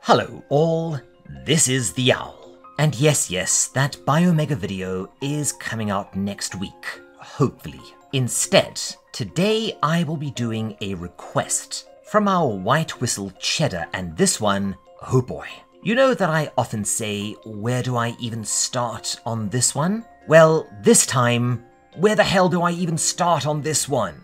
Hello all, this is the Owl. And yes, that Biomega video is coming out next week, hopefully. Instead, today I will be doing a request from our White Whistle Cheddar, and this one, oh boy. You know that I often say, where do I even start on this one? Well, this time, where the hell do I even start on this one?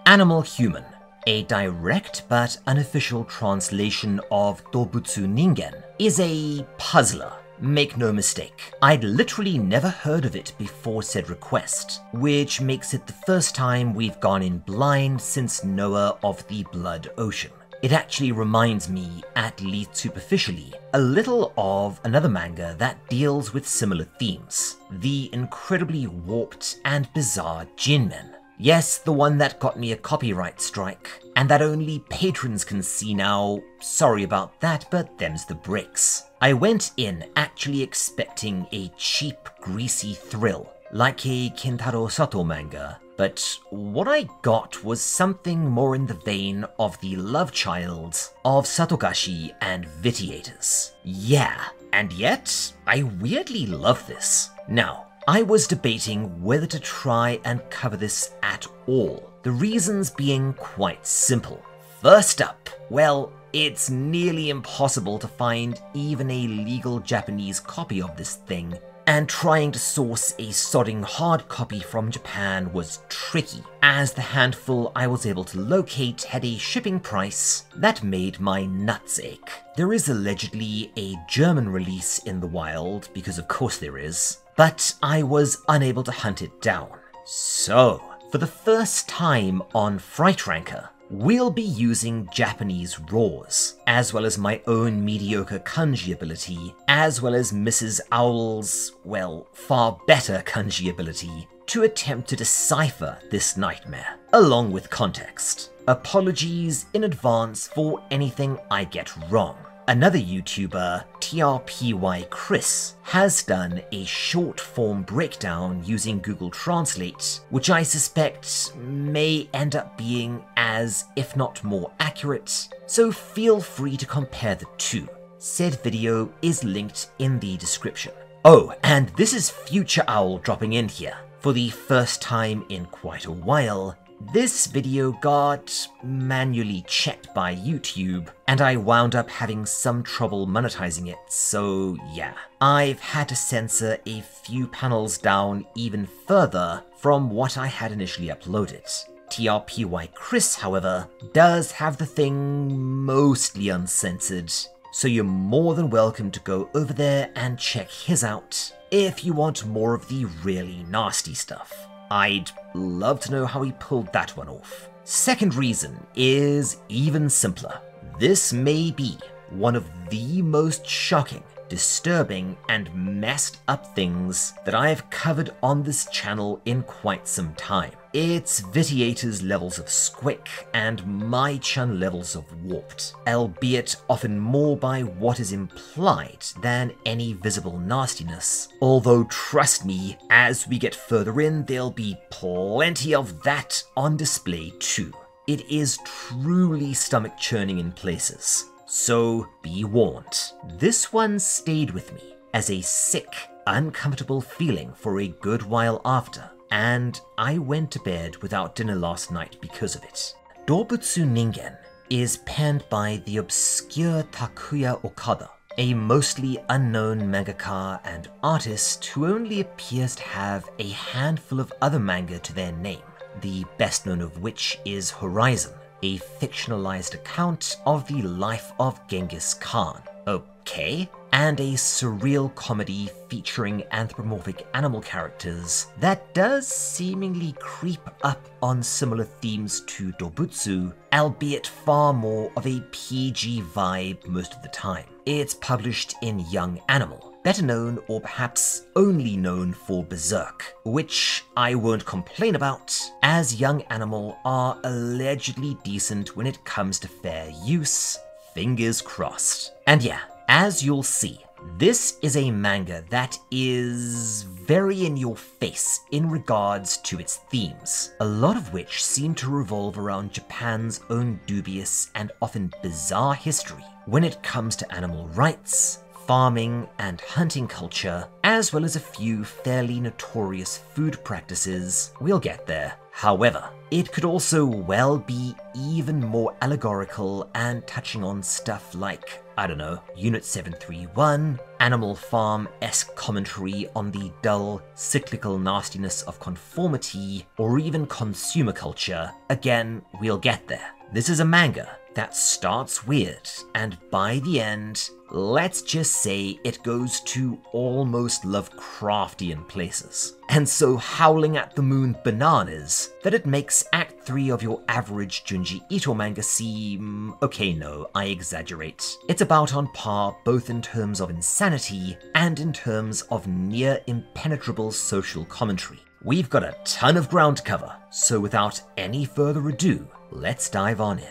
Animal Human. A direct but unofficial translation of Dobutsu Ningen is a puzzler. Make no mistake, I'd literally never heard of it before said request, which makes it the first time we've gone in blind since Noah of the Blood Ocean. It actually reminds me, at least superficially, a little of another manga that deals with similar themes, the incredibly warped and bizarre Jinmen. Yes, the one that got me a copyright strike, and that only patrons can see now. Sorry about that, but them's the breaks. I went in actually expecting a cheap, greasy thrill, like a Kentaro Sato manga, but what I got was something more in the vein of the love child of Satogashi and Vitiators. Yeah, and yet, I weirdly love this. Now, I was debating whether to try and cover this at all, the reasons being quite simple. First up, well, it's nearly impossible to find even a legal Japanese copy of this thing, and trying to source a sodding hard copy from Japan was tricky, as the handful I was able to locate had a shipping price that made my nuts ache. There is allegedly a German release in the wild, because of course there is, but I was unable to hunt it down. So, for the first time on Fright Ranker, we'll be using Japanese raws, as well as my own mediocre kanji ability, as well as Mrs. Owl's, well, far better kanji ability, to attempt to decipher this nightmare, along with context. Apologies in advance for anything I get wrong. Another YouTuber, TRPY Chris, has done a short-form breakdown using Google Translate, which I suspect may end up being as, if not more accurate, so feel free to compare the two. Said video is linked in the description. Oh, and this is Future Owl dropping in here. For the first time in quite a while, this video got manually checked by YouTube, and I wound up having some trouble monetizing it, so yeah. I've had to censor a few panels down even further from what I had initially uploaded. TRPY Chris, however, does have the thing mostly uncensored, so you're more than welcome to go over there and check his out if you want more of the really nasty stuff. I'd love to know how he pulled that one off. Second reason is even simpler. This may be one of the most shocking, disturbing, and messed up things that I have covered on this channel in quite some time. It's Vitiator's levels of squick and My-chan levels of warped, albeit often more by what is implied than any visible nastiness. Although trust me, as we get further in, there'll be plenty of that on display too. It is truly stomach churning in places. So be warned, this one stayed with me as a sick, uncomfortable feeling for a good while after, and I went to bed without dinner last night because of it. Dobutsu Ningen is penned by the obscure Takuya Okada, a mostly unknown mangaka and artist who only appears to have a handful of other manga to their name, the best known of which is Horizon, a fictionalized account of the life of Genghis Khan. Okay. And a surreal comedy featuring anthropomorphic animal characters that does seemingly creep up on similar themes to Dobutsu, albeit far more of a PG vibe most of the time. It's published in Young Animal, better known or perhaps only known for Berserk, which I won't complain about, as Young Animal are allegedly decent when it comes to fair use, fingers crossed. And yeah, as you'll see, This is a manga that is very in your face in regards to its themes, a lot of which seem to revolve around Japan's own dubious and often bizarre history when it comes to animal rights, farming and hunting culture, as well as a few fairly notorious food practices. We'll get there. However, it could also well be even more allegorical and touching on stuff like, I don't know, Unit 731, Animal Farm-esque commentary on the dull, cyclical nastiness of conformity, or even consumer culture. Again, we'll get there. This is a manga that starts weird, and by the end, let's just say it goes to almost Lovecraftian places. And so howling at the moon bananas that it makes Act 3 of your average Junji Ito manga seem... okay, no, I exaggerate. It's about on par both in terms of insanity and in terms of near impenetrable social commentary. We've got a ton of ground to cover, so without any further ado, let's dive on in.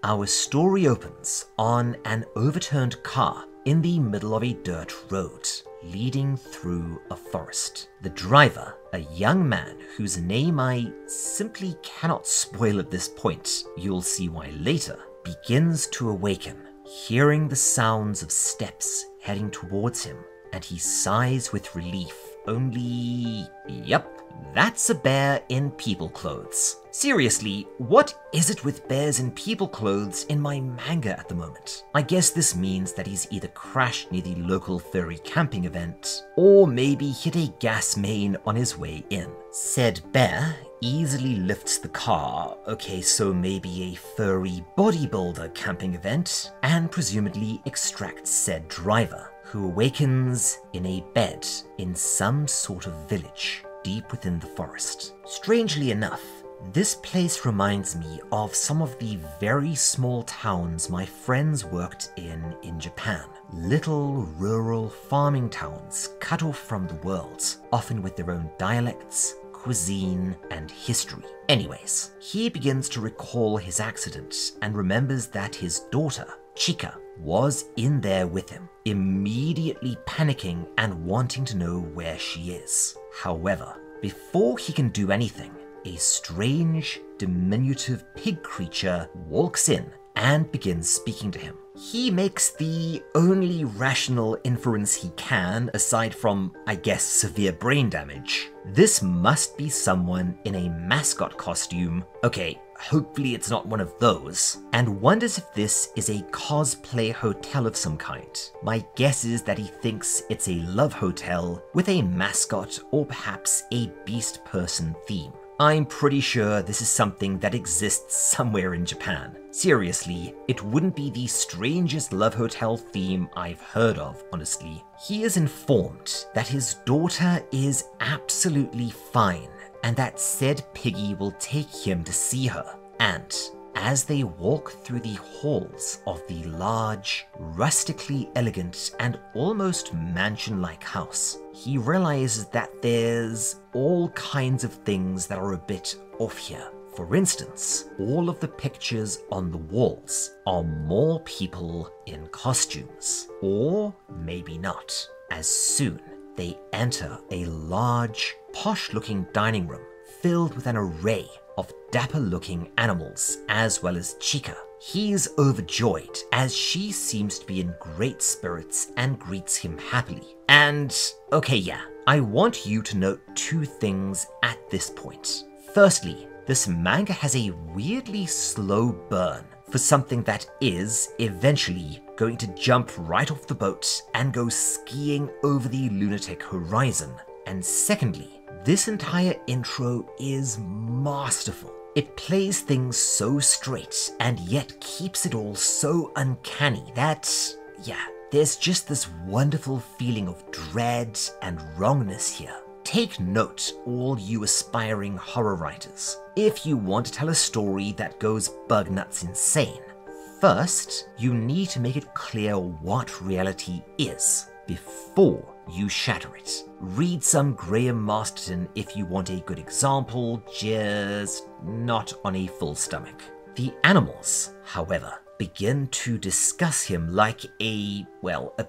Our story opens on an overturned car in the middle of a dirt road, leading through a forest. The driver, a young man whose name I simply cannot spoil at this point, you'll see why later, begins to awaken, hearing the sounds of steps heading towards him, and he sighs with relief, only... yep, that's a bear in people clothes. Seriously, what is it with bears in people clothes in my manga at the moment? I guess this means that he's either crashed near the local furry camping event, or maybe hit a gas main on his way in. Said bear easily lifts the car, okay, so maybe a furry bodybuilder camping event, and presumably extracts said driver, who awakens in a bed in some sort of village deep within the forest. Strangely enough, this place reminds me of some of the very small towns my friends worked in Japan. Little rural farming towns cut off from the world, often with their own dialects, cuisine, and history. Anyways, he begins to recall his accident and remembers that his daughter, Chika, was in there with him, immediately panicking and wanting to know where she is. However, before he can do anything, a strange, diminutive pig creature walks in and begins speaking to him. He makes the only rational inference he can, aside from, I guess, severe brain damage. This must be someone in a mascot costume. Okay, hopefully it's not one of those, and wonders if this is a cosplay hotel of some kind. My guess is that he thinks it's a love hotel with a mascot or perhaps a beast person theme. I'm pretty sure this is something that exists somewhere in Japan. Seriously, it wouldn't be the strangest love hotel theme I've heard of, honestly. He is informed that his daughter is absolutely fine, and that said piggy will take him to see her. And as they walk through the halls of the large, rustically elegant and almost mansion-like house, he realizes that there's all kinds of things that are a bit off here. For instance, all of the pictures on the walls are more people in costumes, or maybe not, as soon they enter a large, posh-looking dining room filled with an array of dapper-looking animals, as well as Chika. He's overjoyed as she seems to be in great spirits and greets him happily. And, okay, yeah, I want you to note two things at this point. Firstly, this manga has a weirdly slow burn for something that is, eventually, going to jump right off the boat and go skiing over the lunatic horizon. And secondly, this entire intro is masterful. It plays things so straight and yet keeps it all so uncanny that, yeah, there's just this wonderful feeling of dread and wrongness here. Take note, all you aspiring horror writers. If you want to tell a story that goes bug nuts insane, first, you need to make it clear what reality is before you shatter it. Read some Graham Masterton if you want a good example, just not on a full stomach. The animals, however, begin to discuss him like a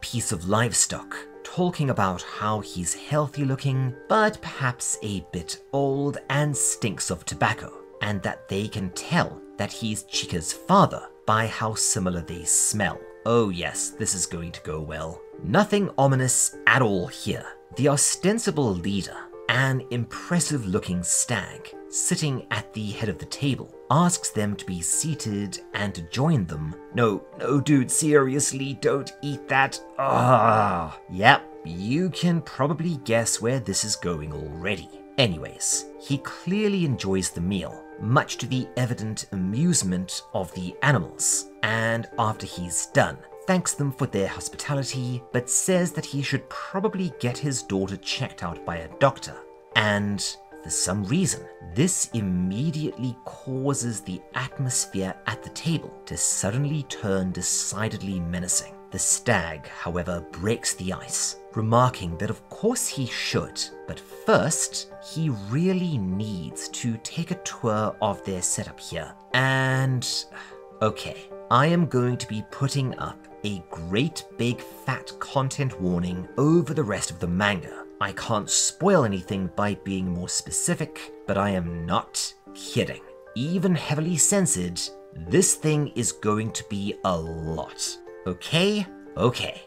piece of livestock, talking about how he's healthy looking, but perhaps a bit old and stinks of tobacco, and that they can tell that he's Chica's father by how similar they smell. Oh yes, this is going to go well. Nothing ominous at all here. The ostensible leader, an impressive-looking stag, sitting at the head of the table, asks them to be seated and to join them. No, dude, seriously, don't eat that. Yep, you can probably guess where this is going already. Anyways, he clearly enjoys the meal, much to the evident amusement of the animals, and after he's done, thanks them for their hospitality, but says that he should probably get his daughter checked out by a doctor. And for some reason, this immediately causes the atmosphere at the table to suddenly turn decidedly menacing. The stag, however, breaks the ice, remarking that of course he should, but first, he really needs to take a tour of their setup here. And okay, I am going to be putting up a great big fat content warning over the rest of the manga. I can't spoil anything by being more specific, but I am not kidding. Even heavily censored, this thing is going to be a lot. Okay? Okay.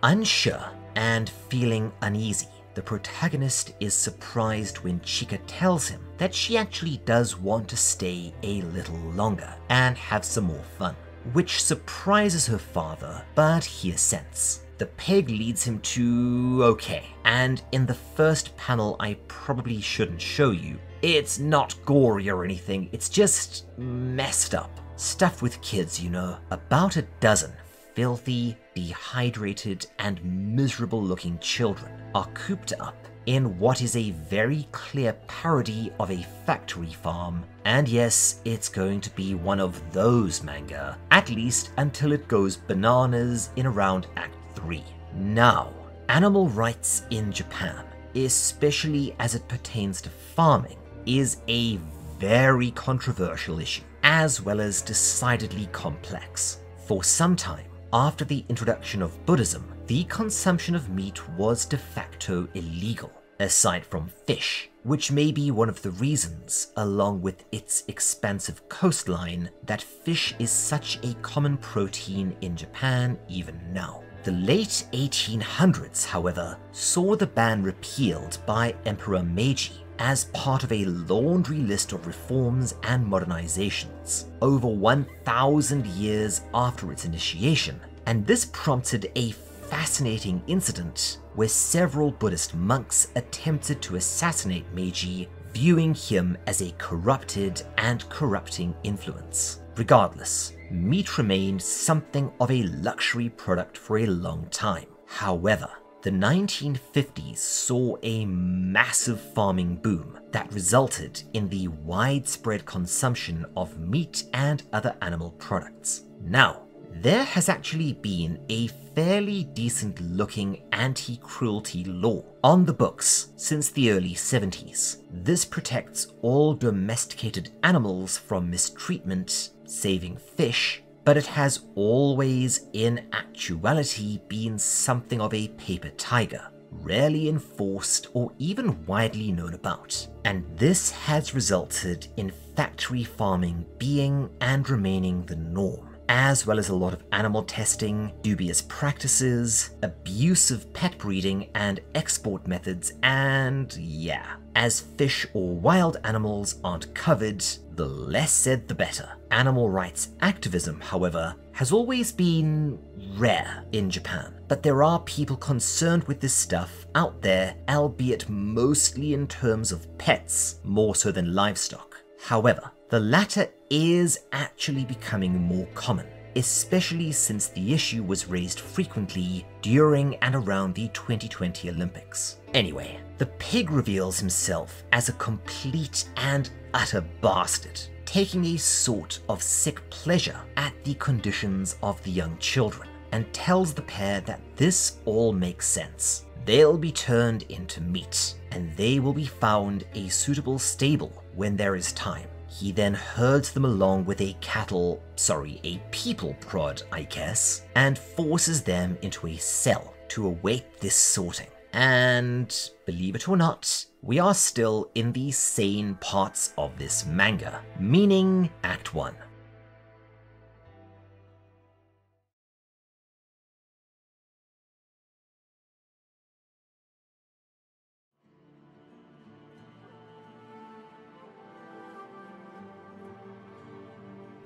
Unsure and feeling uneasy, the protagonist is surprised when Chika tells him that she actually does want to stay a little longer and have some more fun, which surprises her father, but he assents. The peg leads him to okay, and in the first panel I probably shouldn't show you. It's not gory or anything, it's just messed up. Stuff with kids, you know. About a dozen filthy, dehydrated, and miserable-looking children are cooped up in what is a very clear parody of a factory farm. And yes, it's going to be one of those manga, at least until it goes bananas in around Act 3. Now, animal rights in Japan, especially as it pertains to farming, is a very controversial issue, as well as decidedly complex. For some time, after the introduction of Buddhism, the consumption of meat was de facto illegal, aside from fish, which may be one of the reasons, along with its expansive coastline, that fish is such a common protein in Japan even now. The late 1800s, however, saw the ban repealed by Emperor Meiji as part of a laundry list of reforms and modernizations over 1,000 years after its initiation, and this prompted a fascinating incident where several Buddhist monks attempted to assassinate Meiji, viewing him as a corrupted and corrupting influence. Regardless, meat remained something of a luxury product for a long time. However, the 1950s saw a massive farming boom that resulted in the widespread consumption of meat and other animal products. Now, there has actually been a fairly decent looking anti-cruelty law on the books since the early 70s. This protects all domesticated animals from mistreatment, saving fish, but it has always in actuality been something of a paper tiger, rarely enforced or even widely known about. And this has resulted in factory farming being and remaining the norm, as well as a lot of animal testing, dubious practices, abusive pet breeding and export methods, and yeah, as fish or wild animals aren't covered, the less said the better. Animal rights activism, however, has always been rare in Japan, but there are people concerned with this stuff out there, albeit mostly in terms of pets, more so than livestock. However, the latter is actually becoming more common, especially since the issue was raised frequently during and around the 2020 Olympics. Anyway, the pig reveals himself as a complete and utter bastard, taking a sort of sick pleasure at the conditions of the young children, and tells the pair that this all makes sense. They'll be turned into meat, and they will be found a suitable stable when there is time. He then herds them along with a people prod, I guess, and forces them into a cell to await this sorting. And believe it or not, we are still in the sane parts of this manga, meaning Act 1.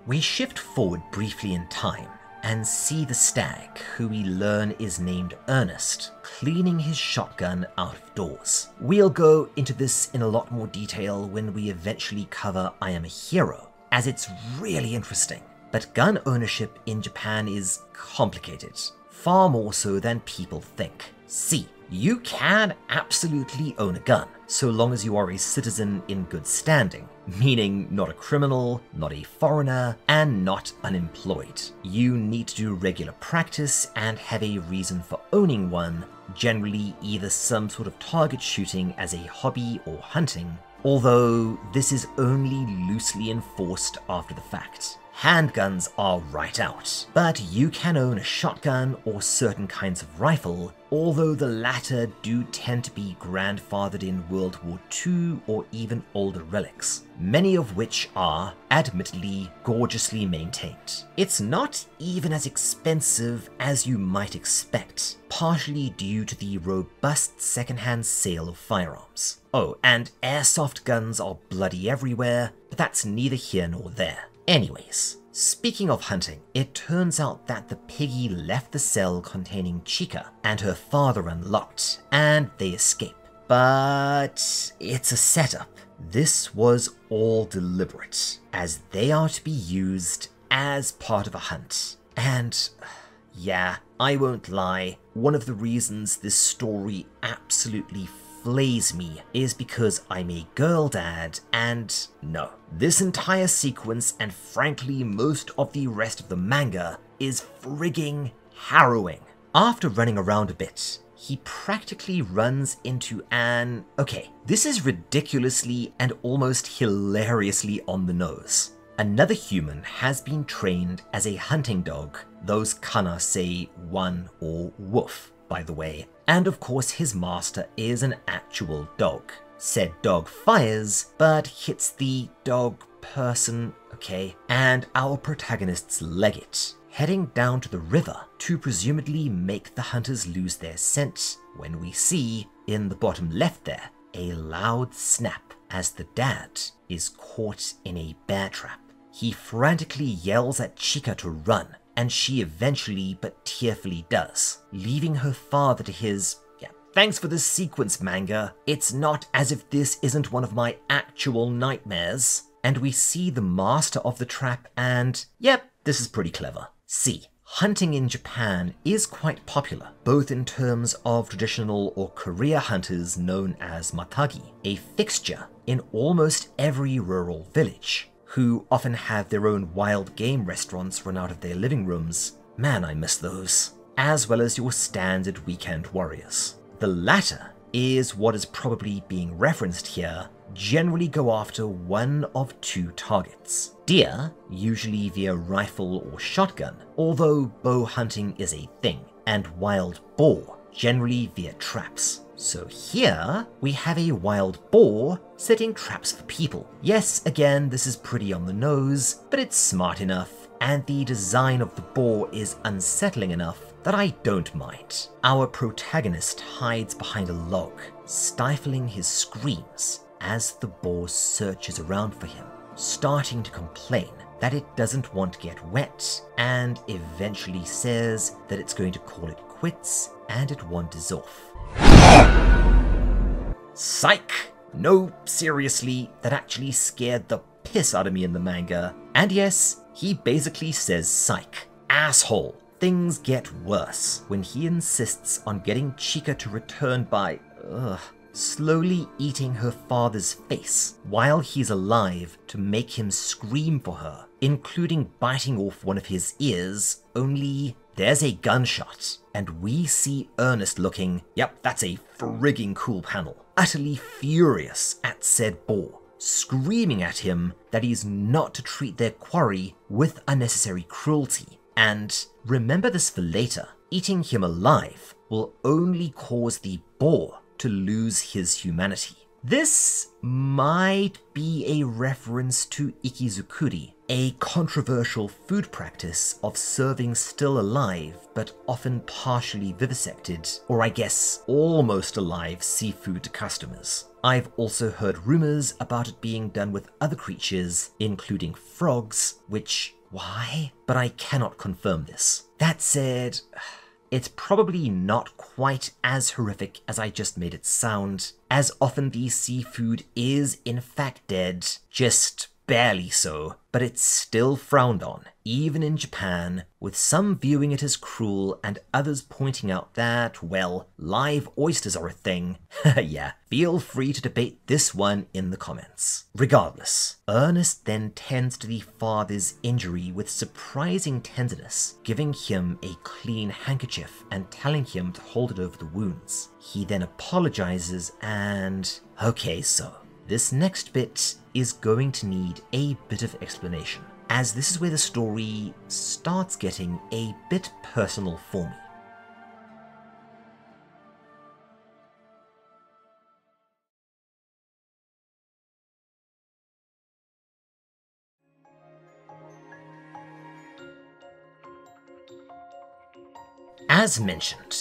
We shift forward briefly in time and see the stag, who we learn is named Ernest, cleaning his shotgun out of doors. We'll go into this in a lot more detail when we eventually cover I Am a Hero, as it's really interesting. But gun ownership in Japan is complicated, far more so than people think. See, you can absolutely own a gun, so long as you are a citizen in good standing, meaning not a criminal, not a foreigner, and not unemployed. You need to do regular practice and have a reason for owning one, generally either some sort of target shooting as a hobby or hunting, although this is only loosely enforced after the fact. Handguns are right out, but you can own a shotgun or certain kinds of rifle, although the latter do tend to be grandfathered in World War II or even older relics, many of which are, admittedly, gorgeously maintained. It's not even as expensive as you might expect, partially due to the robust secondhand sale of firearms. Oh, and airsoft guns are bloody everywhere, but that's neither here nor there. Anyways, speaking of hunting, it turns out that the piggy left the cell containing Chika and her father unlocked, and they escape. But it's a setup. This was all deliberate, as they are to be used as part of a hunt. And yeah, I won't lie, one of the reasons this story absolutely flays me is because I'm a girl dad, and no. This entire sequence, and frankly most of the rest of the manga, is frigging harrowing. After running around a bit, he practically runs into an... Okay, this is ridiculously and almost hilariously on the nose. Another human has been trained as a hunting dog, those kana say one or wolf, by the way. And of course his master is an actual dog. Said dog fires, but hits the dog person, okay, and our protagonists leg it, heading down to the river to presumably make the hunters lose their scent, when we see, in the bottom left there, a loud snap as the dad is caught in a bear trap. He frantically yells at Chika to run, and she eventually but tearfully does, leaving her father to his, thanks for this sequence, manga. It's not as if this isn't one of my actual nightmares. And we see the master of the trap and, yep, this is pretty clever. See, hunting in Japan is quite popular, both in terms of traditional or career hunters known as matagi, a fixture in almost every rural village, who often have their own wild game restaurants run out of their living rooms. Man, I miss those. As well as your standard weekend warriors. The latter is what is probably being referenced here, generally go after one of two targets. Deer, usually via rifle or shotgun, although bow hunting is a thing, and wild boar, generally via traps. So here, we have a wild boar setting traps for people. Yes, again, this is pretty on the nose, but it's smart enough, and the design of the boar is unsettling enough that I don't mind. Our protagonist hides behind a log, stifling his screams as the boar searches around for him, starting to complain that it doesn't want to get wet, and eventually says that it's going to call it quits and it wanders off. Psych! No, seriously, that actually scared the piss out of me in the manga. And yes, he basically says psych. asshole. Things get worse when he insists on getting Chica to return by, slowly eating her father's face while he's alive to make him scream for her, including biting off one of his ears, only there's a gunshot, and we see Ernest looking, yep, that's a frigging cool panel, utterly furious at said boar, screaming at him that he's not to treat their quarry with unnecessary cruelty. And remember this for later, eating him alive will only cause the boar to lose his humanity. This might be a reference to ikizukuri, a controversial food practice of serving still alive but often partially vivisected, or I guess almost alive seafood to customers. I've also heard rumors about it being done with other creatures, including frogs, which, why? But I cannot confirm this. That said, it's probably not quite as horrific as I just made it sound, as often the seafood is in fact dead, just barely so, but it's still frowned on, even in Japan, with some viewing it as cruel and others pointing out that, well, live oysters are a thing. Yeah, feel free to debate this one in the comments. Regardless, Ernest then tends to the father's injury with surprising tenderness, giving him a clean handkerchief and telling him to hold it over the wounds. He then apologizes and... okay, so this next bit is going to need a bit of explanation, as this is where the story starts getting a bit personal for me. As mentioned,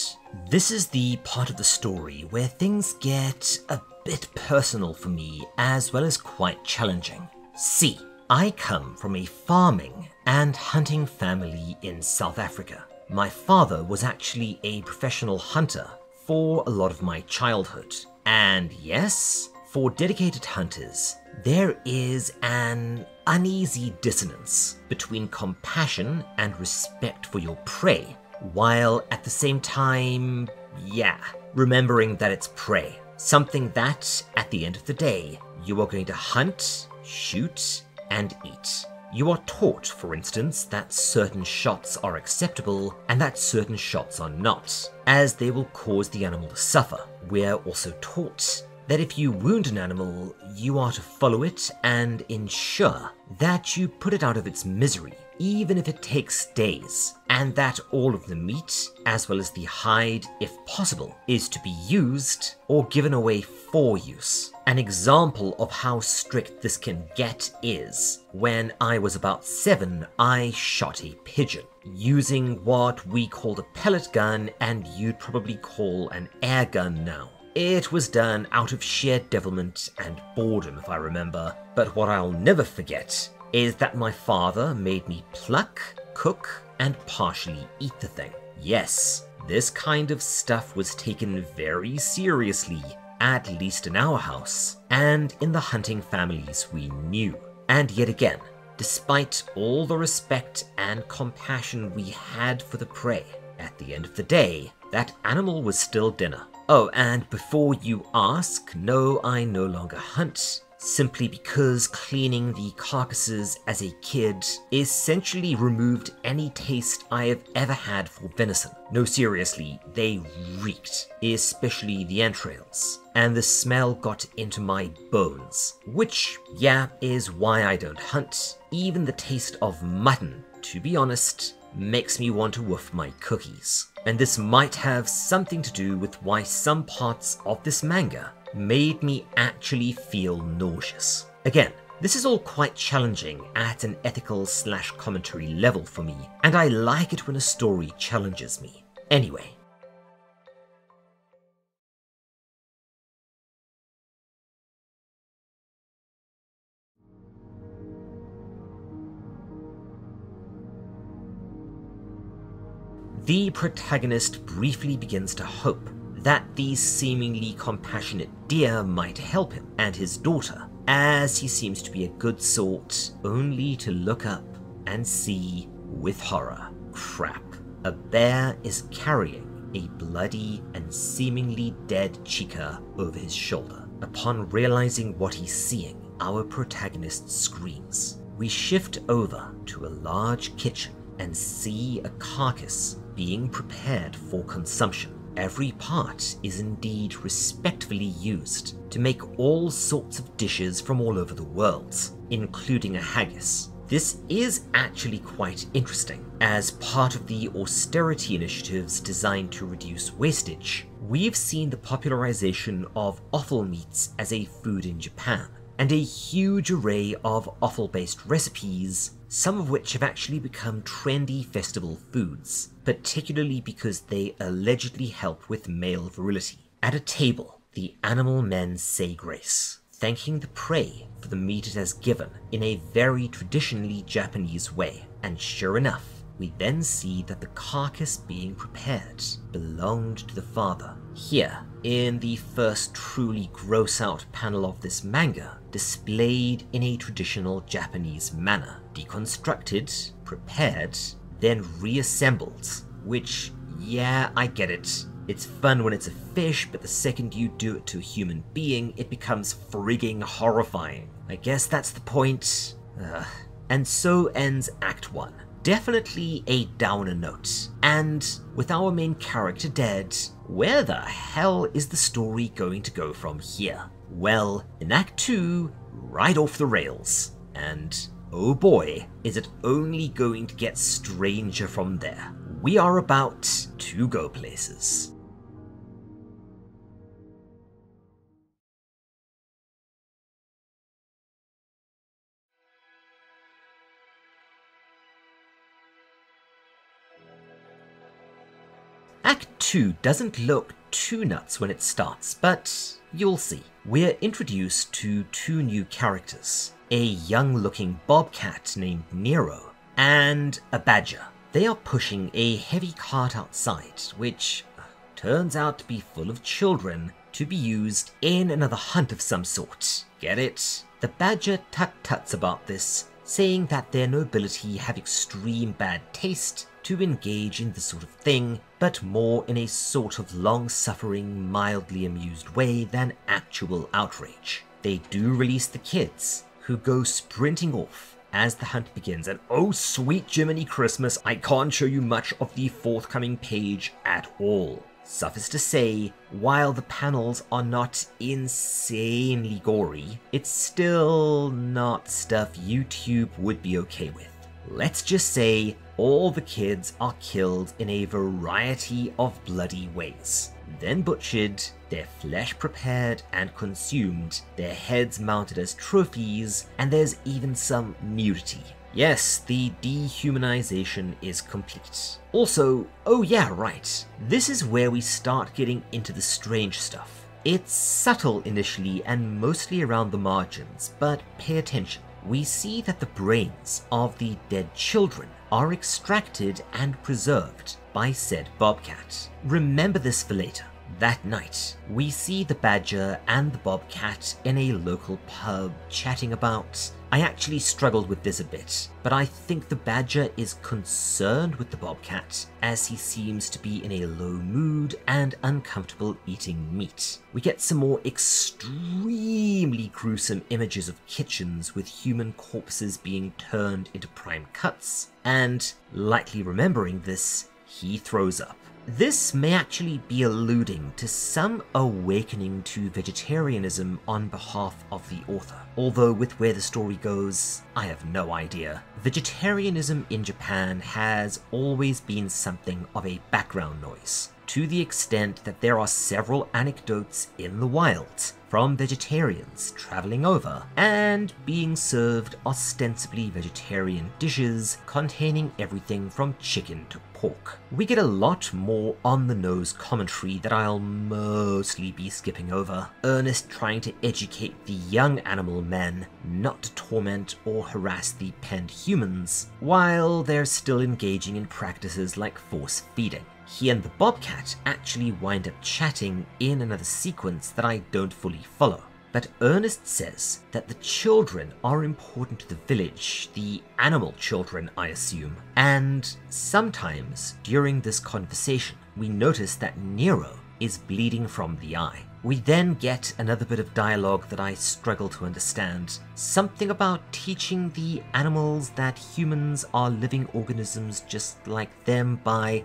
this is the part of the story where things get a bit personal for me, as well as quite challenging. See, I come from a farming and hunting family in South Africa. My father was actually a professional hunter for a lot of my childhood. And yes, for dedicated hunters, there is an uneasy dissonance between compassion and respect for your prey, while at the same time, remembering that it's prey. Something that, at the end of the day, you are going to hunt, shoot, and eat. You are taught, for instance, that certain shots are acceptable and that certain shots are not, as they will cause the animal to suffer. We're also taught that if you wound an animal, you are to follow it and ensure that you put it out of its misery, even if it takes days, and that all of the meat, as well as the hide, if possible, is to be used or given away for use. An example of how strict this can get is, when I was about 7, I shot a pigeon, using what we called a pellet gun and you'd probably call an air gun now. It was done out of sheer devilment and boredom, if I remember, but what I'll never forget is that my father made me pluck, cook, and partially eat the thing. Yes, this kind of stuff was taken very seriously, at least in our house, and in the hunting families we knew. And yet again, despite all the respect and compassion we had for the prey, at the end of the day, that animal was still dinner. Oh, and before you ask, no, I no longer hunt, simply because cleaning the carcasses as a kid essentially removed any taste I have ever had for venison. No, seriously, they reeked, especially the entrails, and the smell got into my bones, which, is why I don't hunt. Even the taste of mutton, to be honest, makes me want to woof my cookies. And this might have something to do with why some parts of this manga made me actually feel nauseous. Again, this is all quite challenging at an ethical/commentary level for me, and I like it when a story challenges me. Anyway. The protagonist briefly begins to hope that the seemingly compassionate deer might help him and his daughter, as he seems to be a good sort, only to look up and see, with horror, crap. A bear is carrying a bloody and seemingly dead Chica over his shoulder. Upon realizing what he's seeing, our protagonist screams. We shift over to a large kitchen and see a carcass being prepared for consumption. Every part is indeed respectfully used to make all sorts of dishes from all over the world, including a haggis. This is actually quite interesting. As part of the austerity initiatives designed to reduce wastage, we've seen the popularization of offal meats as a food in Japan, and a huge array of offal-based recipes, some of which have actually become trendy festival foods, particularly because they allegedly help with male virility. At a table, the animal men say grace, thanking the prey for the meat it has given in a very traditionally Japanese way, and sure enough, we then see that the carcass being prepared belonged to the father. Here, in the first truly gross-out panel of this manga, displayed in a traditional Japanese manner, deconstructed, prepared, then reassembled, which, yeah, I get it. It's fun when it's a fish, but the second you do it to a human being, it becomes frigging horrifying. I guess that's the point. And so ends Act 1. Definitely a downer note. And with our main character dead, where the hell is the story going to go from here? Well, in Act 2, right off the rails. And oh boy, is it only going to get stranger from there. We are about to go places. Act 2 doesn't look too nuts when it starts, but you'll see. We're introduced to two new characters, a young-looking bobcat named Nero, and a badger. They are pushing a heavy cart outside, which turns out to be full of children to be used in another hunt of some sort. Get it? The badger tut-tuts about this, saying that their nobility have extreme bad taste to engage in this sort of thing, but more in a sort of long-suffering, mildly amused way than actual outrage. They do release the kids, who go sprinting off as the hunt begins, and oh sweet Jiminy Christmas, I can't show you much of the forthcoming page at all. Suffice to say, while the panels are not insanely gory, it's still not stuff YouTube would be okay with. Let's just say all the kids are killed in a variety of bloody ways, then butchered, their flesh prepared and consumed, their heads mounted as trophies, and there's even some nudity. Yes, the dehumanization is complete. Also, oh yeah, right, this is where we start getting into the strange stuff. It's subtle initially and mostly around the margins, but pay attention. We see that the brains of the dead children are extracted and preserved by said bobcat. Remember this for later. That night, we see the badger and the bobcat in a local pub chatting about... I actually struggled with this a bit, but I think the badger is concerned with the bobcat as he seems to be in a low mood and uncomfortable eating meat. We get some more extremely gruesome images of kitchens with human corpses being turned into prime cuts, and, likely remembering this, he throws up. This may actually be alluding to some awakening to vegetarianism on behalf of the author, although with where the story goes, I have no idea. Vegetarianism in Japan has always been something of a background noise, to the extent that there are several anecdotes in the wild from vegetarians traveling over and being served ostensibly vegetarian dishes containing everything from chicken to pork. We get a lot more on-the-nose commentary that I'll mostly be skipping over. Ernest trying to educate the young animal men not to torment or harass the penned humans, while they're still engaging in practices like force feeding. He and the bobcat actually wind up chatting in another sequence that I don't fully follow. but Ernest says that the children are important to the village, the animal children, I assume. And sometimes during this conversation, we notice that Nero is bleeding from the eye. We then get another bit of dialogue that I struggle to understand. Something about teaching the animals that humans are living organisms just like them by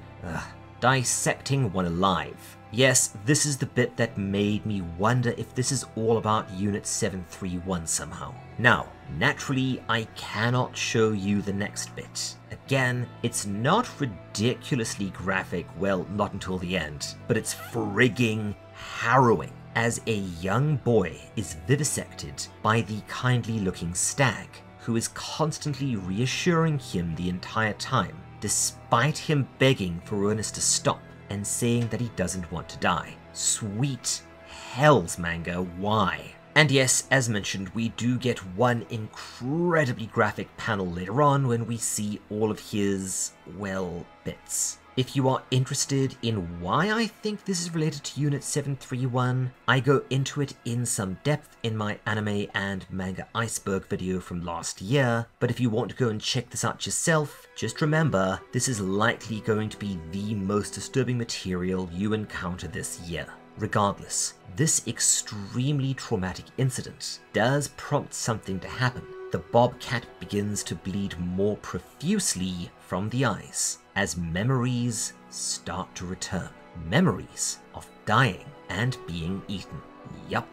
dissecting one alive. Yes, this is the bit that made me wonder if this is all about Unit 731 somehow. Now, naturally, I cannot show you the next bit. Again, it's not ridiculously graphic, well, not until the end, but it's frigging harrowing as a young boy is vivisected by the kindly-looking stag, who is constantly reassuring him the entire time, despite him begging for Ernest to stop and saying that he doesn't want to die. Sweet hells, manga, why? And yes, as mentioned, we do get one incredibly graphic panel later on when we see all of his, well, bits. If you are interested in why I think this is related to Unit 731, I go into it in some depth in my anime and manga iceberg video from last year, but if you want to go and check this out yourself, just remember, this is likely going to be the most disturbing material you encounter this year. Regardless, this extremely traumatic incident does prompt something to happen. The bobcat begins to bleed more profusely from the eyes as memories start to return. Memories of dying and being eaten. Yup,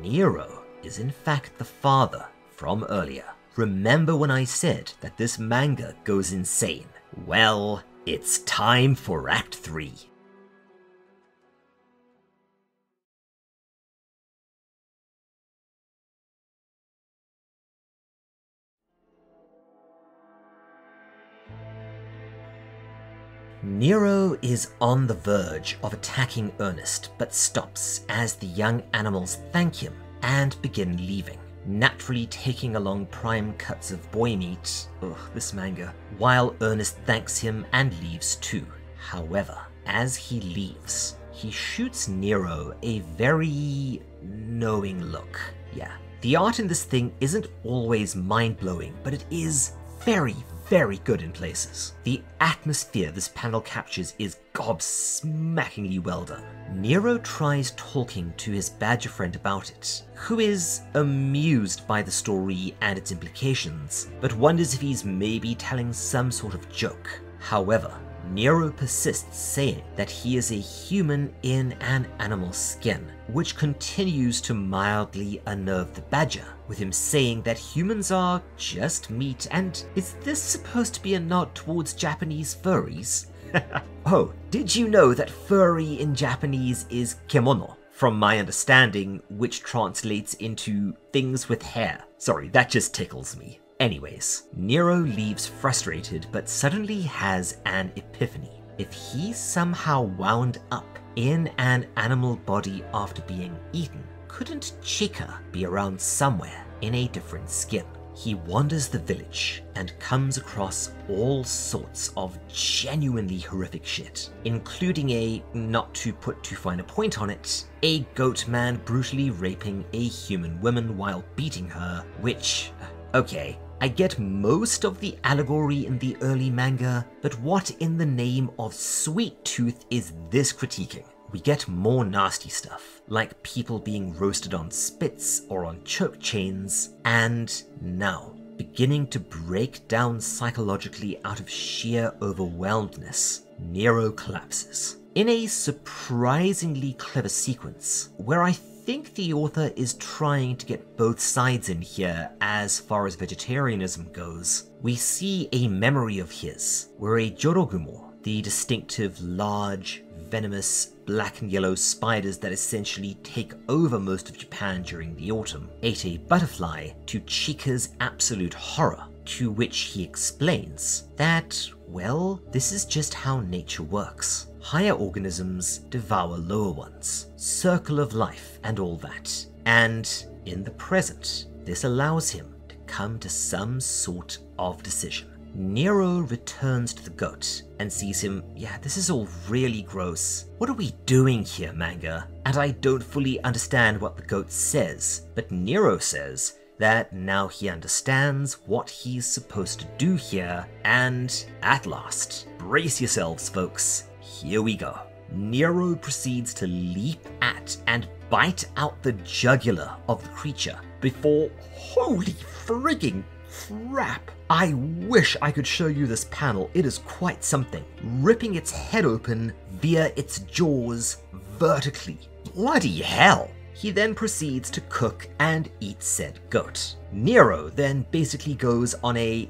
Nero is in fact the father from earlier. Remember when I said that this manga goes insane? Well, it's time for Act 3. Nero is on the verge of attacking Ernest, but stops as the young animals thank him and begin leaving, naturally taking along prime cuts of boy meat, this manga, while Ernest thanks him and leaves too. However, as he leaves, he shoots Nero a very knowing look. Yeah, the art in this thing isn't always mind-blowing, but it is very good in places. The atmosphere this panel captures is gobsmackingly well done. Nero tries talking to his badger friend about it, who is amused by the story and its implications, but wonders if he's maybe telling some sort of joke. However, Nero persists, saying that he is a human in an animal skin, which continues to mildly unnerve the badger, with him saying that humans are just meat, and is this supposed to be a nod towards Japanese furries? Oh, did you know that furry in Japanese is kemono? From my understanding, which translates into things with hair. Sorry, that just tickles me. Anyways, Nero leaves frustrated but suddenly has an epiphany. If he somehow wound up in an animal body after being eaten, couldn't Chica be around somewhere in a different skin? He wanders the village and comes across all sorts of genuinely horrific shit, including a, not to put too fine a point on it, a goat man brutally raping a human woman while beating her, which, okay, I get most of the allegory in the early manga, but what in the name of Sweet Tooth is this critiquing? We get more nasty stuff, like people being roasted on spits or on choke chains, and now, beginning to break down psychologically out of sheer overwhelmedness, Nero collapses. In a surprisingly clever sequence, where I think the author is trying to get both sides in here as far as vegetarianism goes, we see a memory of his, where a Jorogumo, the distinctive large, venomous, black and yellow spiders that essentially take over most of Japan during the autumn, ate a butterfly, to Chica's absolute horror, to which he explains that, well, this is just how nature works. Higher organisms devour lower ones, circle of life and all that. And in the present, this allows him to come to some sort of decision. Nero returns to the goat and sees him. Yeah, this is all really gross. What are we doing here, manga? And I don't fully understand what the goat says, but Nero says that now he understands what he's supposed to do here, and at last, brace yourselves folks, here we go. Nero proceeds to leap at and bite out the jugular of the creature before, holy frigging crap, I wish I could show you this panel, it is quite something. Ripping its head open via its jaws vertically. Bloody hell! He then proceeds to cook and eat said goat. Nero then basically goes on a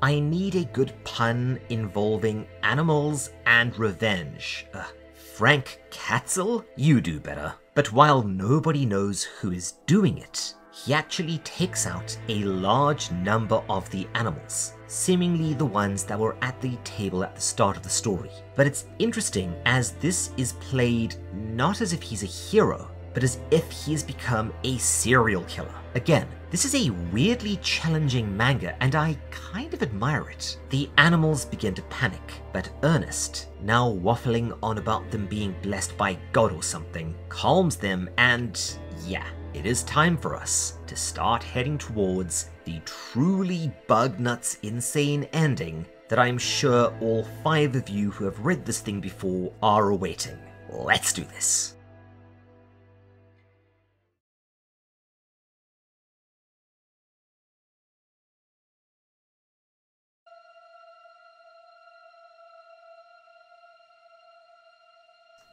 I need a good pun involving animals and revenge. Frank Katzel? You do better. But while nobody knows who is doing it, he actually takes out a large number of the animals, seemingly the ones that were at the table at the start of the story. But it's interesting as this is played not as if he's a hero, but as if he has become a serial killer. Again, this is a weirdly challenging manga, and I kind of admire it. The animals begin to panic, but Ernest, now waffling on about them being blessed by God or something, calms them, and yeah, it is time for us to start heading towards the truly bug nuts insane ending that I'm sure all 5 of you who have read this thing before are awaiting. Let's do this.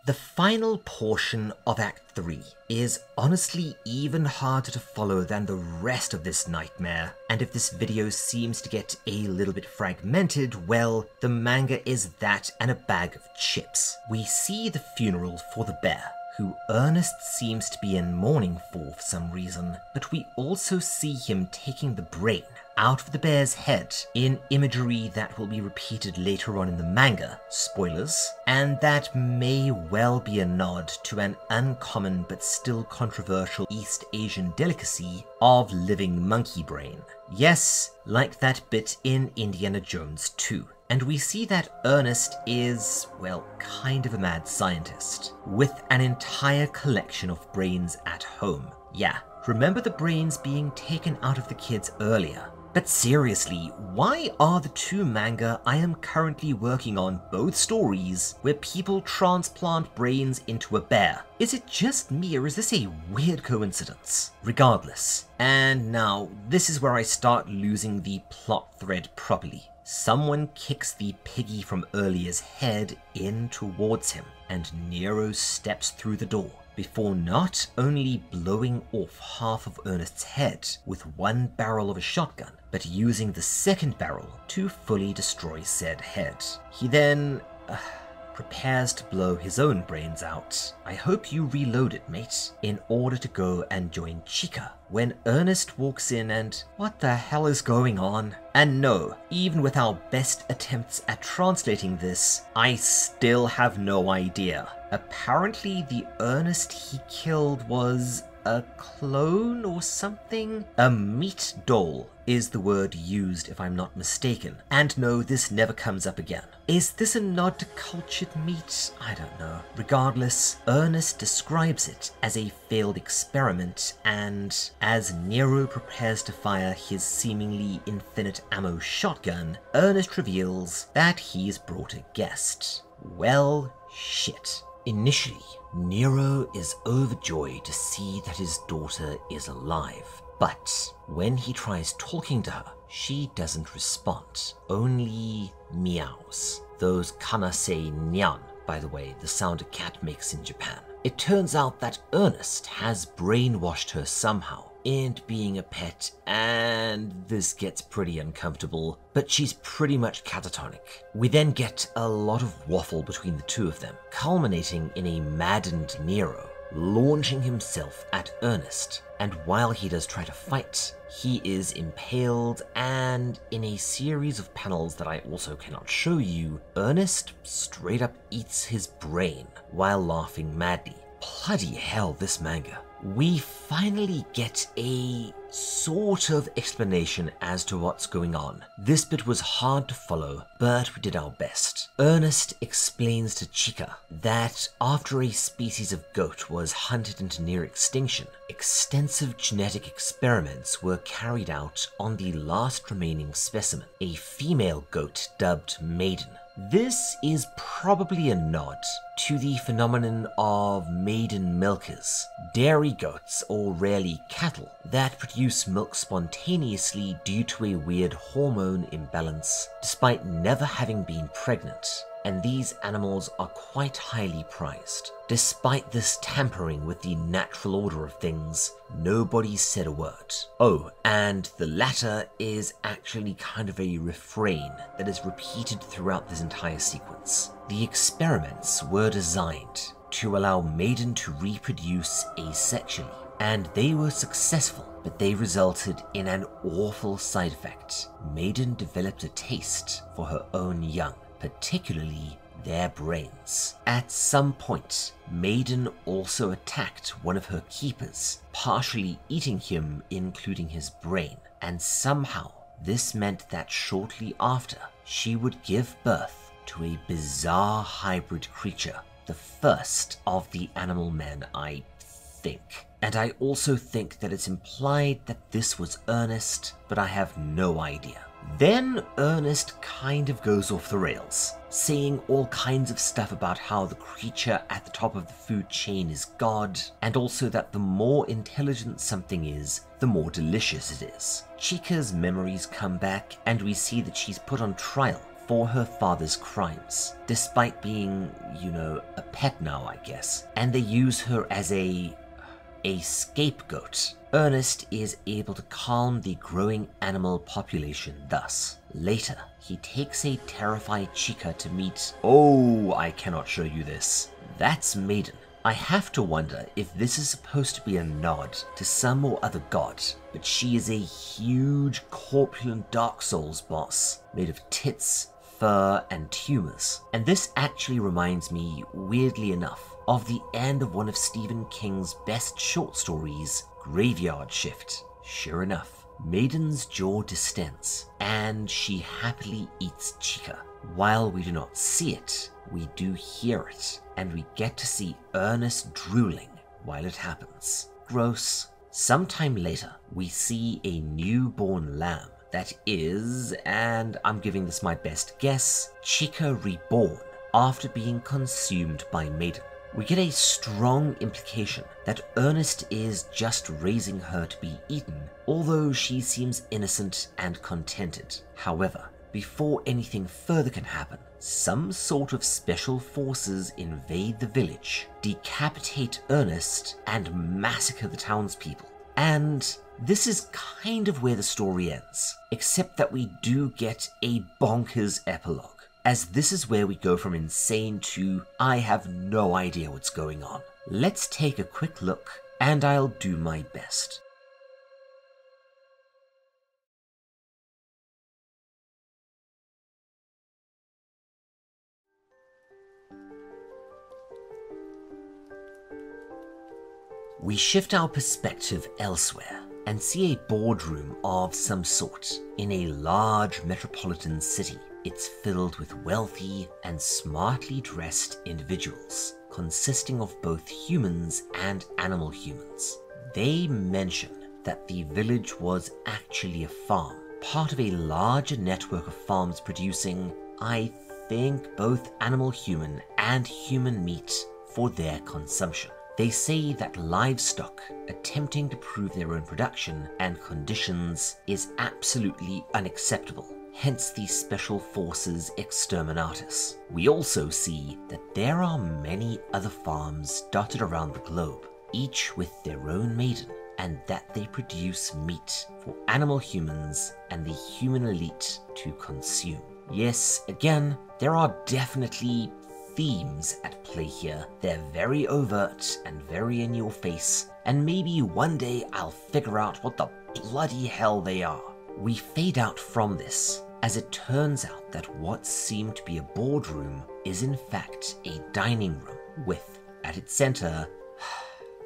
The final portion of Act 3 is honestly even harder to follow than the rest of this nightmare, and if this video seems to get a little bit fragmented, well, the manga is that and a bag of chips. We see the funeral for the bear, who Ernest seems to be in mourning for some reason, but we also see him taking the brain out of the bear's head in imagery that will be repeated later on in the manga, spoilers, and that may well be a nod to an uncommon but still controversial East Asian delicacy of living monkey brain. Yes, like that bit in Indiana Jones 2. And we see that Ernest is, well, kind of a mad scientist, with an entire collection of brains at home. Yeah, remember the brains being taken out of the kids earlier? But seriously, why are the 2 manga I am currently working on both stories where people transplant brains into a bear? Is it just me, or is this a weird coincidence? Regardless, and now this is where I start losing the plot thread properly. Someone kicks the piggy from earlier's head in towards him, and Nero steps through the door, before not only blowing off half of Ernest's head with one barrel of a shotgun, but using the second barrel to fully destroy said head. He then prepares to blow his own brains out. I hope you reload it, mate, in order to go and join Chica, when Ernest walks in and what the hell is going on? And no, even with our best attempts at translating this, I still have no idea. Apparently the Ernest he killed was a clone or something? A meat doll is the word used if I'm not mistaken. And no, this never comes up again. Is this a nod to cultured meat? I don't know. Regardless, Ernest describes it as a failed experiment, and as Nero prepares to fire his seemingly infinite ammo shotgun, Ernest reveals that he's brought a guest. Well, shit. Initially, Nero is overjoyed to see that his daughter is alive, but when he tries talking to her, she doesn't respond, only meows. Those kana say nyan, by the way, the sound a cat makes in Japan. It turns out that Ernest has brainwashed her somehow into being a pet, and this gets pretty uncomfortable, but she's pretty much catatonic. We then get a lot of waffle between the 2 of them, culminating in a maddened Nero launching himself at Ernest, and while he does try to fight, he is impaled, and in a series of panels that I also cannot show you, Ernest straight up eats his brain while laughing madly. Bloody hell, this manga. we finally get a sort of explanation as to what's going on. This bit was hard to follow, but we did our best. Ernest explains to Chica that after a species of goat was hunted into near extinction, extensive genetic experiments were carried out on the last remaining specimen, a female goat dubbed Maiden. This is probably a nod to the phenomenon of maiden milkers, dairy goats or rarely cattle that produce milk spontaneously due to a weird hormone imbalance despite never having been pregnant, and these animals are quite highly prized. Despite this tampering with the natural order of things, nobody said a word. Oh, and the latter is actually kind of a refrain that is repeated throughout this entire sequence. The experiments were designed to allow Maiden to reproduce asexually, and they were successful, but they resulted in an awful side effect. Maiden developed a taste for her own young, particularly their brains. At some point, Maiden also attacked one of her keepers, partially eating him, including his brain, and somehow this meant that shortly after, she would give birth to a bizarre hybrid creature, the first of the animal men, I think. And I also think that it's implied that this was Ernest, but I have no idea. Then Ernest kind of goes off the rails, saying all kinds of stuff about how the creature at the top of the food chain is God, and also that the more intelligent something is, the more delicious it is. Chica's memories come back, and we see that she's put on trial for her father's crimes, despite being, a pet now, I guess, and they use her as a scapegoat. Ernest is able to calm the growing animal population thus. Later, he takes a terrified Chica to meet... Oh, I cannot show you this. That's Maiden. I have to wonder if this is supposed to be a nod to some or other god, but she is a huge, corpulent Dark Souls boss, made of tits, fur, and tumors. And this actually reminds me, weirdly enough, of the end of one of Stephen King's best short stories, Graveyard Shift. Sure enough, Maiden's jaw distends, and she happily eats Chica. While we do not see it, we do hear it, and we get to see Ernest drooling while it happens. Gross. Sometime later, we see a newborn lamb that is, and I'm giving this my best guess, Chica reborn after being consumed by Maiden. We get a strong implication that Ernest is just raising her to be eaten, although she seems innocent and contented. However, before anything further can happen, some sort of special forces invade the village, decapitate Ernest, and massacre the townspeople. And this is kind of where the story ends, except that we do get a bonkers epilogue, as this is where we go from insane to I have no idea what's going on. Let's take a quick look, and I'll do my best. We shift our perspective elsewhere and see a boardroom of some sort in a large metropolitan city. It's filled with wealthy and smartly dressed individuals, consisting of both humans and animal humans. They mention that the village was actually a farm, part of a larger network of farms producing, I think, both animal-human and human meat for their consumption. They say that livestock attempting to prove their own production and conditions is absolutely unacceptable, hence the Special Forces Exterminatus. We also see that there are many other farms dotted around the globe, each with their own maiden, and that they produce meat for animal humans and the human elite to consume. Yes, again, there are definitely themes at play here. They're very overt and very in your face, and maybe one day I'll figure out what the bloody hell they are. We fade out from this, as it turns out that what seemed to be a boardroom is in fact a dining room with, at its center,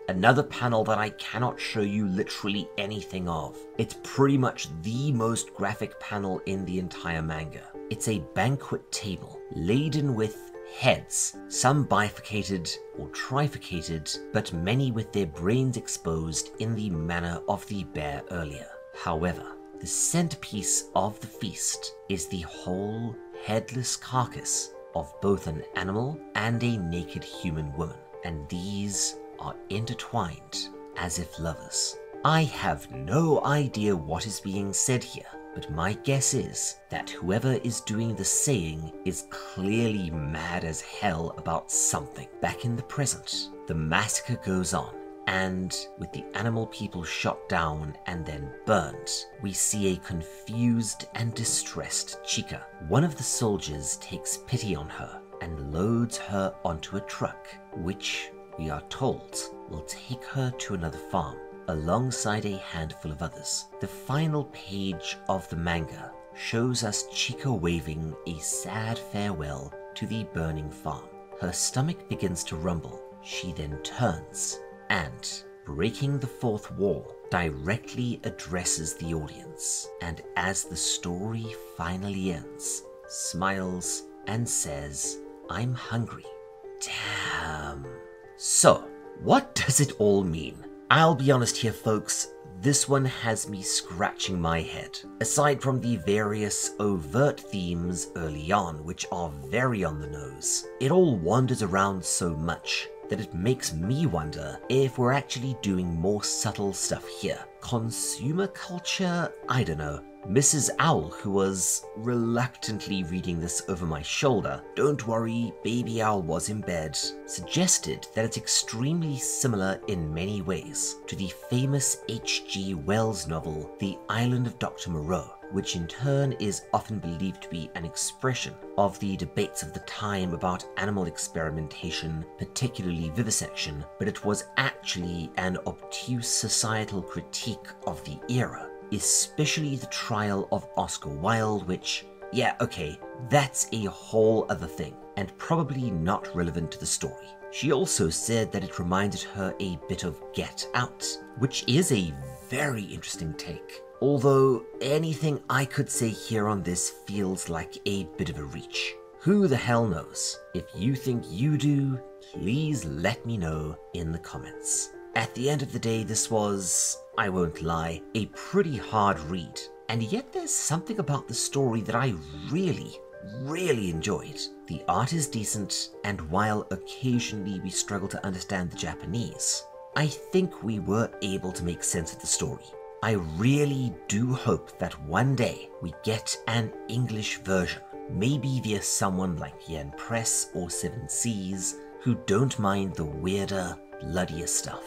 Another panel that I cannot show you literally anything of. It's pretty much the most graphic panel in the entire manga. It's a banquet table laden with heads, some bifurcated or trifurcated, but many with their brains exposed in the manner of the bear earlier. However, the centerpiece of the feast is the whole headless carcass of both an animal and a naked human woman, and these are intertwined as if lovers. I have no idea what is being said here, but my guess is that whoever is doing the saying is clearly mad as hell about something. Back in the present, the massacre goes on, and with the animal people shot down and then burned, we see a confused and distressed Chika. One of the soldiers takes pity on her and loads her onto a truck, which we are told will take her to another farm, alongside a handful of others. The final page of the manga shows us Chika waving a sad farewell to the burning farm. Her stomach begins to rumble. She then turns and, breaking the fourth wall, directly addresses the audience, and as the story finally ends, smiles and says, "I'm hungry." Damn. So, what does it all mean? I'll be honest here, folks, this one has me scratching my head. Aside from the various overt themes early on, which are very on the nose, it all wanders around so much that it makes me wonder if we're actually doing more subtle stuff here. Consumer culture? I don't know. Mrs. Owl, who was reluctantly reading this over my shoulder, "Don't worry, Baby Owl was in bed," suggested that it's extremely similar in many ways to the famous H.G. Wells novel The Island of Dr. Moreau, which in turn is often believed to be an expression of the debates of the time about animal experimentation, particularly vivisection, but it was actually an obtuse societal critique of the era, especially the trial of Oscar Wilde, which, yeah, okay, that's a whole other thing, and probably not relevant to the story. She also said that it reminded her a bit of Get Out, which is a very interesting take. Although anything I could say here on this feels like a bit of a reach. Who the hell knows? If you think you do, please let me know in the comments. At the end of the day, this was, I won't lie, a pretty hard read, and yet there's something about the story that I really enjoyed. The art is decent, and while occasionally we struggle to understand the Japanese, I think we were able to make sense of the story. I really do hope that one day we get an English version, maybe via someone like Yen Press or Seven Seas, who don't mind the weirder, bloodier stuff.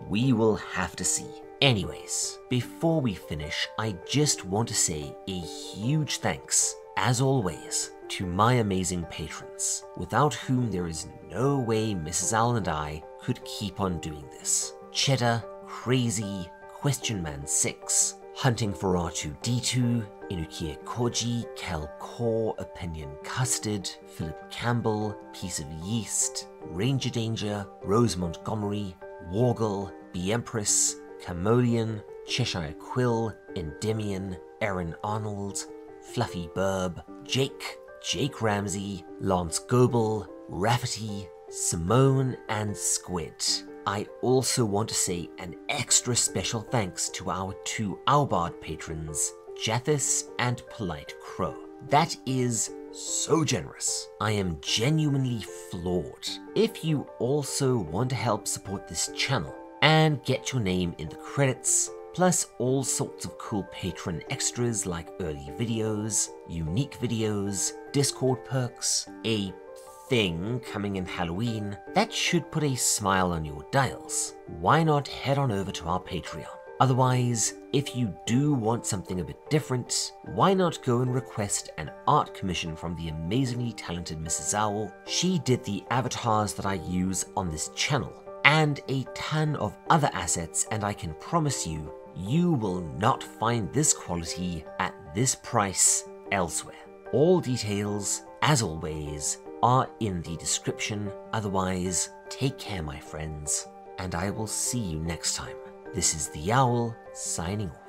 We will have to see. Anyways, before we finish, I just want to say a huge thanks, as always, to my amazing patrons, without whom there is no way Mrs. Owl and I could keep on doing this. Cheddar, Crazy, Question Man 6, Hunting for R2D2, Inukie Koji, Cal Core, Opinion Custard, Philip Campbell, Piece of Yeast, Ranger Danger, Rose Montgomery, Wargle, The Empress, Camodian, Cheshire Quill, Endymion, Erin Arnold, Fluffy Burb, Jake Ramsey, Lance Goebel, Rafferty, Simone, and Squid. I also want to say an extra special thanks to our two Owlbard patrons, Jathis and Polite Crow. That is so generous. I am genuinely floored. If you also want to help support this channel and get your name in the credits, plus all sorts of cool patron extras like early videos, unique videos, Discord perks, a thing coming in Halloween, that should put a smile on your dials. Why not head on over to our Patreon? Otherwise, if you do want something a bit different, why not go and request an art commission from the amazingly talented Mrs. Owl? She did the avatars that I use on this channel, and a ton of other assets, and I can promise you, you will not find this quality at this price elsewhere. All details, as always, are in the description. Otherwise, take care, my friends. and I will see you next time. This is the Owl, signing off.